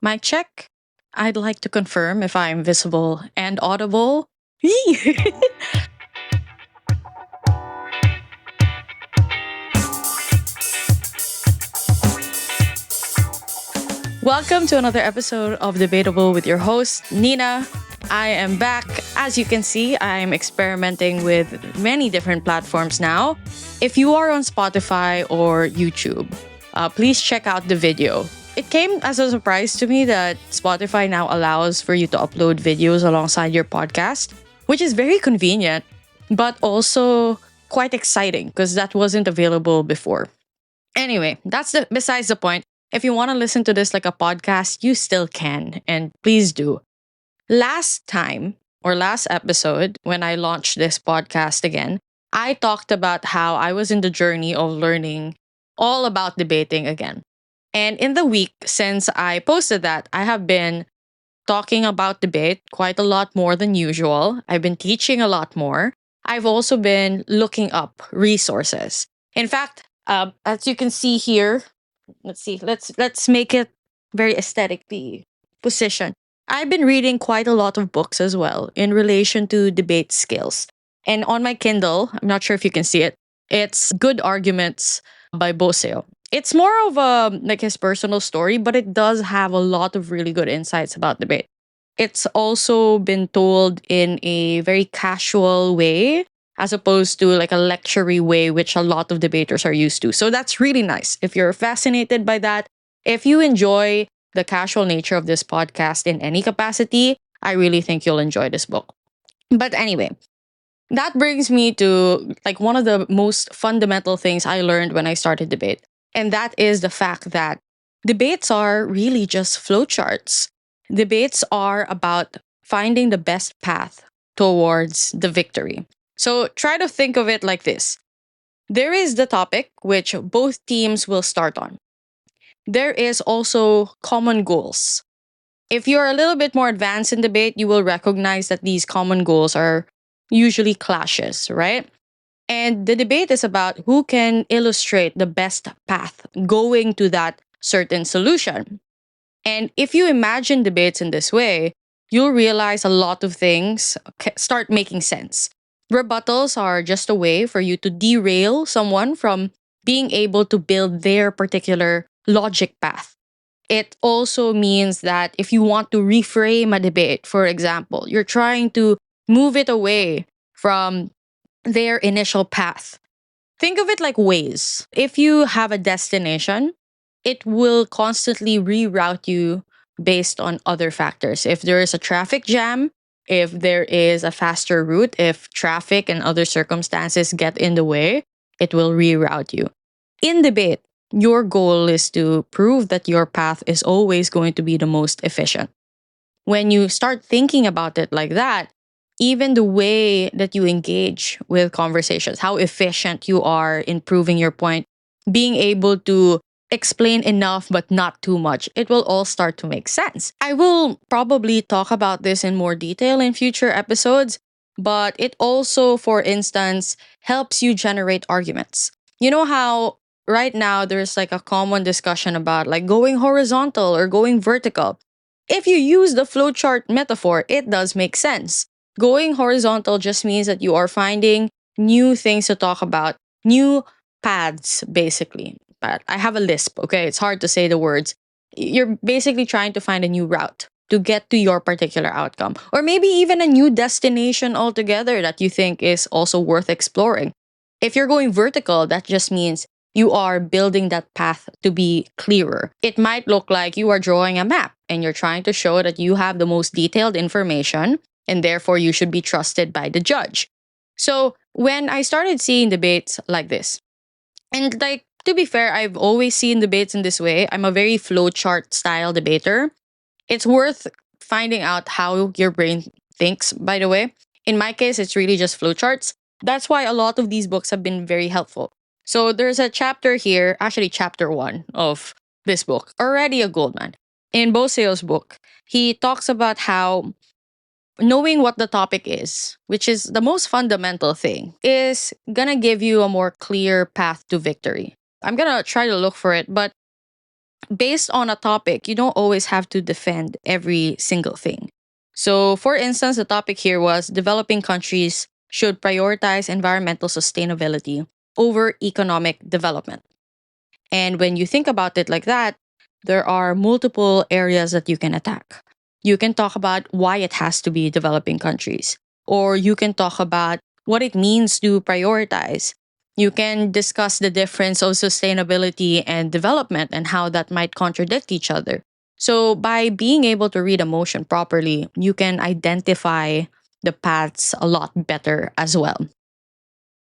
Mic check. I'd like to confirm if I'm visible and audible. Welcome to another episode of Debatable with your host, Nina. I am back. As you can see, I'm experimenting with many different platforms now. If you are on Spotify or YouTube, please check out the video. It came as a surprise to me that Spotify now allows for you to upload videos alongside your podcast, which is very convenient, but also quite exciting because that wasn't available before. Anyway, that's besides the point. If you want to listen to this like a podcast, you still can, and please do. Last time or last episode, when I launched this podcast again, I talked about how I was in the journey of learning all about debating again. And in the week since I posted that, I have been talking about debate quite a lot more than usual. I've been teaching a lot more. I've also been looking up resources. In fact, as you can see here, let's see, let's make it very aesthetically positioned. I've been reading quite a lot of books as well in relation to debate skills. And on my Kindle, I'm not sure if you can see it, it's Good Arguments by Boseo. It's more of a like his personal story, but it does have a lot of really good insights about debate. It's also been told in a very casual way as opposed to like a lectury way, which a lot of debaters are used to. So that's really nice. If you're fascinated by that, if you enjoy the casual nature of this podcast in any capacity, I really think you'll enjoy this book. But anyway, that brings me to like one of the most fundamental things I learned when I started debate. And that is the fact that debates are really just flowcharts. Debates are about finding the best path towards the victory. So try to think of it like this. There is the topic which both teams will start on. There is also common goals. If you're a little bit more advanced in debate, you will recognize that these common goals are usually clashes, right? And the debate is about who can illustrate the best path going to that certain solution. And if you imagine debates in this way, you'll realize a lot of things start making sense. Rebuttals are just a way for you to derail someone from being able to build their particular logic path. It also means that if you want to reframe a debate, for example, you're trying to move it away from their initial path. Think of it like Waze. If you have a destination, it will constantly reroute you based on other factors. If there is a traffic jam, if there is a faster route, if traffic and other circumstances get in the way, it will reroute you. In debate, your goal is to prove that your path is always going to be the most efficient. When you start thinking about it like that, even the way that you engage with conversations, how efficient you are in proving your point, being able to explain enough but not too much, it will all start to make sense. I will probably talk about this in more detail in future episodes, but it also, for instance, helps you generate arguments. You know how right now there's like a common discussion about like going horizontal or going vertical. If you use the flowchart metaphor, it does make sense. Going horizontal just means that you are finding new things to talk about, new paths, basically. But I have a lisp, okay? It's hard to say the words. You're basically trying to find a new route to get to your particular outcome, or maybe even a new destination altogether that you think is also worth exploring. If you're going vertical, that just means you are building that path to be clearer. It might look like you are drawing a map and you're trying to show that you have the most detailed information and therefore you should be trusted by the judge. So when I started seeing debates like this, and like to be fair, I've always seen debates in this way. I'm a very flowchart style debater. It's worth finding out how your brain thinks, by the way. In my case, it's really just flowcharts. That's why a lot of these books have been very helpful. So there's a chapter here, actually chapter 1 of this book, Already a Goldman. In Boseo's book, he talks about how knowing what the topic is, which is the most fundamental thing, is gonna give you a more clear path to victory. I'm gonna try to look for it, but based on a topic, you don't always have to defend every single thing. So, for instance, the topic here was developing countries should prioritize environmental sustainability over economic development. And when you think about it like that, there are multiple areas that you can attack. You can talk about why it has to be developing countries, or you can talk about what it means to prioritize. You can discuss the difference of sustainability and development and how that might contradict each other. So, by being able to read emotion properly, you can identify the paths a lot better as well.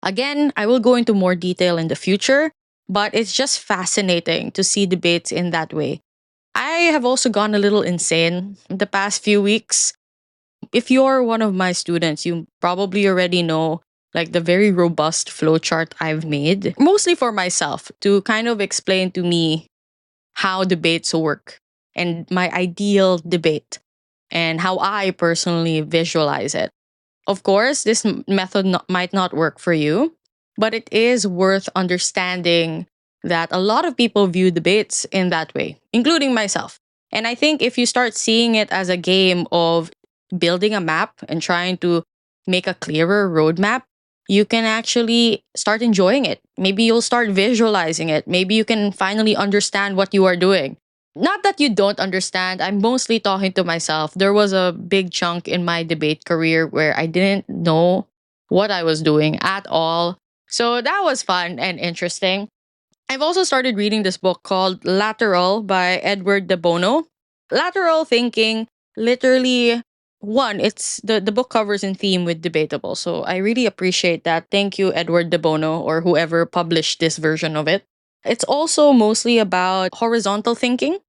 Again, I will go into more detail in the future, but it's just fascinating to see debates in that way. I have also gone a little insane the past few weeks. If you're one of my students, you probably already know like the very robust flowchart I've made, mostly for myself to kind of explain to me how debates work and my ideal debate and how I personally visualize it. Of course, this method might not work for you, but it is worth understanding that a lot of people view debates in that way, including myself. And I think if you start seeing it as a game of building a map and trying to make a clearer roadmap, you can actually start enjoying it. Maybe you'll start visualizing it. Maybe you can finally understand what you are doing. Not that you don't understand, I'm mostly talking to myself. There was a big chunk in my debate career where I didn't know what I was doing at all. So that was fun and interesting. I've also started reading this book called Lateral by Edward de Bono. Lateral thinking, literally, one, the book covers in theme with debatable. So I really appreciate that. Thank you, Edward de Bono, or whoever published this version of it. It's also mostly about horizontal thinking.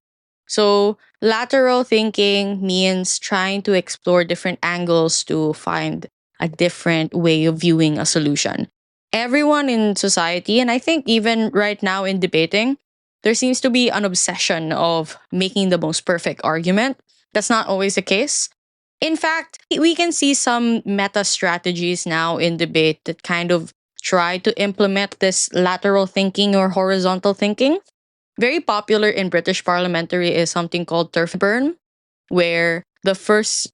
So, lateral thinking means trying to explore different angles to find a different way of viewing a solution. Everyone in society, and I think even right now in debating, there seems to be an obsession of making the most perfect argument. That's not always the case. In fact, we can see some meta strategies now in debate that kind of try to implement this lateral thinking or horizontal thinking. Very popular in British parliamentary is something called turf burn, where the first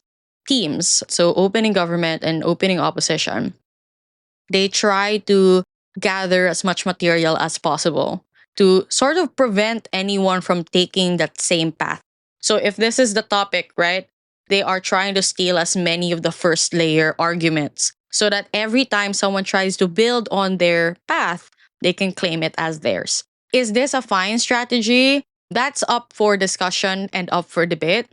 teams, so opening government and opening opposition, they try to gather as much material as possible to sort of prevent anyone from taking that same path. So if this is the topic, right, they are trying to steal as many of the first layer arguments so that every time someone tries to build on their path, they can claim it as theirs. Is this a fine strategy? That's up for discussion and up for debate.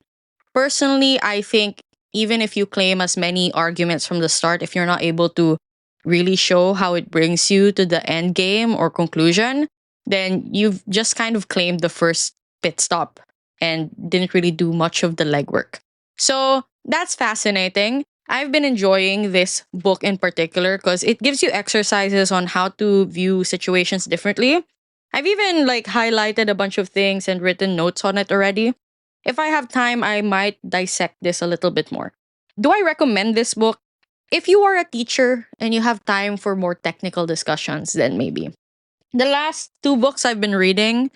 Personally, I think even if you claim as many arguments from the start, if you're not able to really show how it brings you to the end game or conclusion, then you've just kind of claimed the first pit stop and didn't really do much of the legwork. So that's fascinating. I've been enjoying this book in particular because it gives you exercises on how to view situations differently. I've even like highlighted a bunch of things and written notes on it already. If I have time, I might dissect this a little bit more. Do I recommend this book? If you are a teacher and you have time for more technical discussions, then maybe. The last two books I've been reading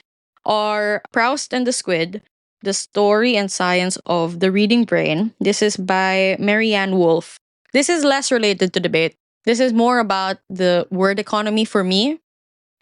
are Proust and the Squid, The Story and Science of the Reading Brain. This is by Marianne Wolf. This is less related to debate. This is more about the word economy for me.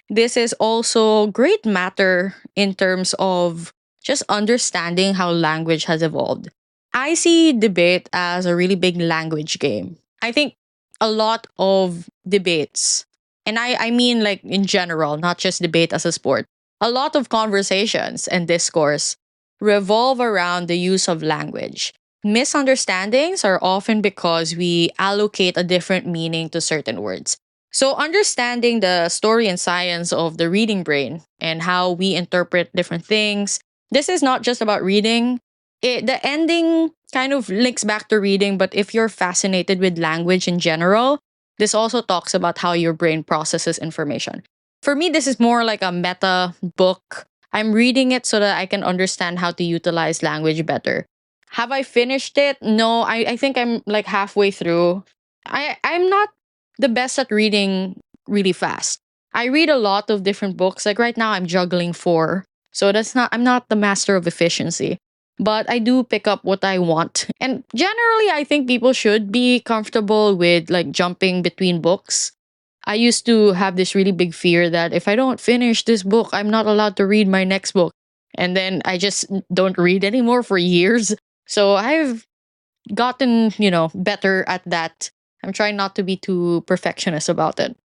This is also great matter in terms of just understanding how language has evolved. I see debate as a really big language game. I think a lot of debates, and I mean like in general, not just debate as a sport, a lot of conversations and discourse revolve around the use of language. Misunderstandings are often because we allocate a different meaning to certain words. So, understanding the story and science of the reading brain and how we interpret different things, this is not just about reading. The ending kind of links back to reading, but if you're fascinated with language in general, this also talks about how your brain processes information. For me, this is more like a meta book. I'm reading it so that I can understand how to utilize language better. Have I finished it? No, I think I'm like halfway through. I'm not the best at reading really fast. I read a lot of different books. Like right now, I'm juggling four. So I'm not the master of efficiency, but I do pick up what I want. And generally, I think people should be comfortable with like jumping between books. I used to have this really big fear that if I don't finish this book, I'm not allowed to read my next book. And then I just don't read anymore for years. So I've gotten, better at that. I'm trying not to be too perfectionist about it.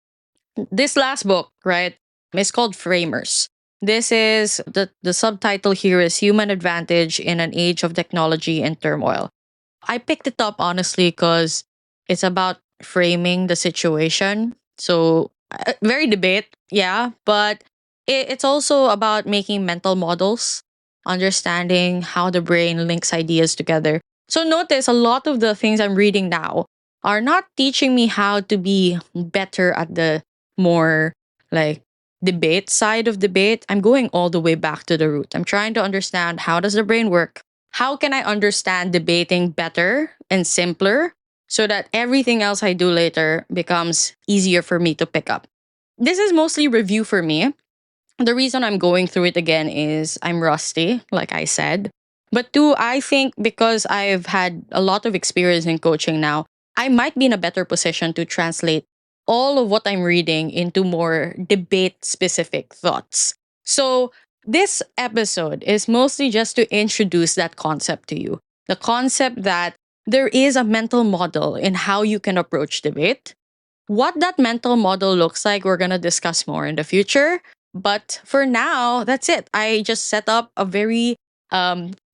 This last book, right, is called Framers. This is the subtitle here is Human Advantage in an Age of Technology and Turmoil. I picked it up honestly because it's about framing the situation. So, very debate, yeah, but it's also about making mental models, understanding how the brain links ideas together. So, notice a lot of the things I'm reading now are not teaching me how to be better at the more like debate side of debate. I'm going all the way back to the root. I'm trying to understand how does the brain work? How can I understand debating better and simpler so that everything else I do later becomes easier for me to pick up? This is mostly review for me. The reason I'm going through it again is I'm rusty, like I said. But two, I think because I've had a lot of experience in coaching now, I might be in a better position to translate all of what I'm reading into more debate specific thoughts. So, this episode is mostly just to introduce that concept to you. The concept that there is a mental model in how you can approach debate. What that mental model looks like, we're going to discuss more in the future. But for now, that's it. I just set up a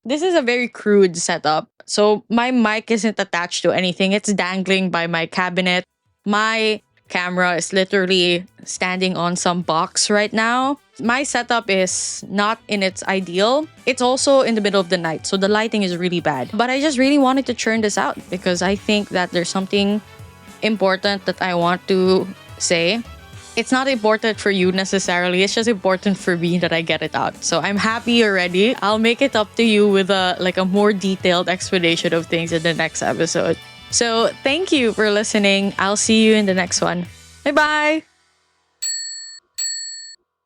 this is a very crude setup. So my mic isn't attached to anything, it's dangling by my cabinet. My camera is literally standing on some box right now. My setup is not in its ideal. It's also in the middle of the night, so the lighting is really bad. But I just really wanted to churn this out because I think that there's something important that I want to say. It's not important for you necessarily. It's just important for me that I get it out. So I'm happy already. I'll make it up to you with a more detailed explanation of things in the next episode. So thank you for listening. I'll see you in the next one. Bye bye.